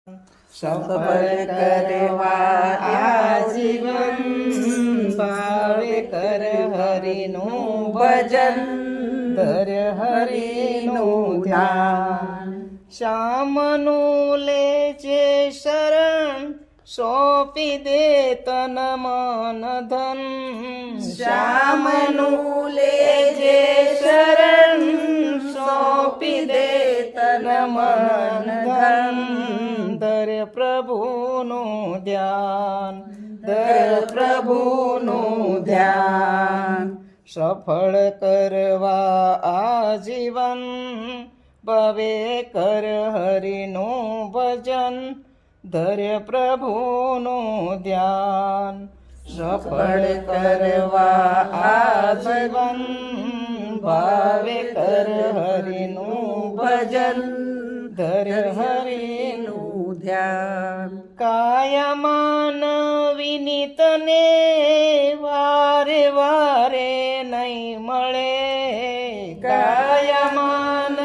સફળ કરવા આજીવન ભાવે કર હરિનું ભજન ધર હરિનું ધ્યાન શ્યામનું લેજે શરણ સોંપી દે તન મન ધન શ્યામનું લેજે શરણ સોંપી દે તન મન ધન ધર પ્રભુનું ધ્યાન ધર પ્રભુનું ધ્યાન સફળ કરવા આજીવન ભવે કર હરિનું ભજન ધર પ્રભુનું ધ્યાન સફળ કરવા આજીવન ભાવે કર હરિનું ભજન ધર હરિનું ધ્યાન કાયમાન વિનિતને વારે વારે નહીં મળે કાયમાન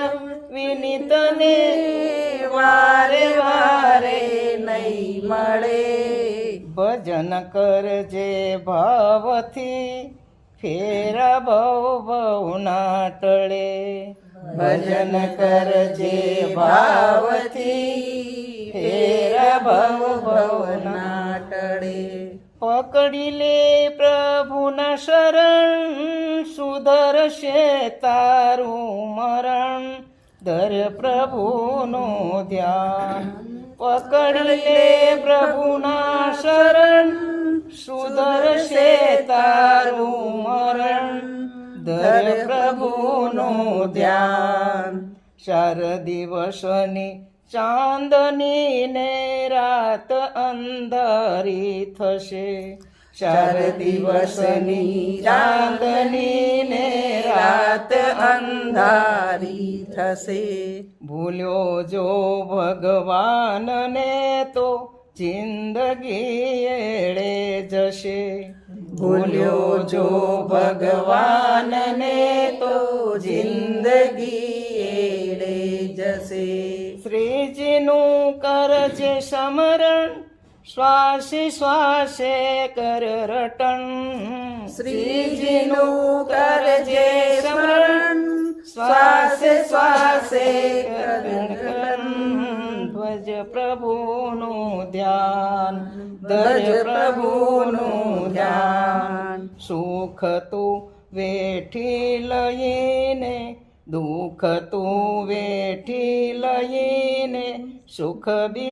વિનિતને વારે વારે નહીં મળે ભજન કરજે ભાવથી ફેરા ભવ ના ટળે ભજન કરજે ભાવથી ફેરા ભવ ના ટળે પકડી લે પ્રભુના શરણ સુધરશે તારું મરણ ધર પ્રભુનું ધ્યાન પકડી લે પ્રભુના શરણ સુધરશે તારું મરણ ધર પ્રભુનું ધ્યાન ચાર દિવસની ચાંદની ને રાત અંધારી થશે ચાર દિવસની ચાંદની ને રાત અંધારી થશે ભૂલ્યો જો ભગવાનને તો જિંદગી એળે જશે ભૂલ્યો જો ભગવાનને તો જિંદગી એળે જશે શ્રીજીનું કરજે સ્મરણ શ્વાસે શ્વાસે કર રટણ શ્રીજીનું કરજે સ્મરણ શ્વાસે શ્વાસે કર રટણ ધ્વજ પ્રભુનું ધ્યાન ધજ પ્રભુનું ધ્યાન સુખ તું વેઠી લઈને દુઃખ તું વેઠી લઈને સુખ બી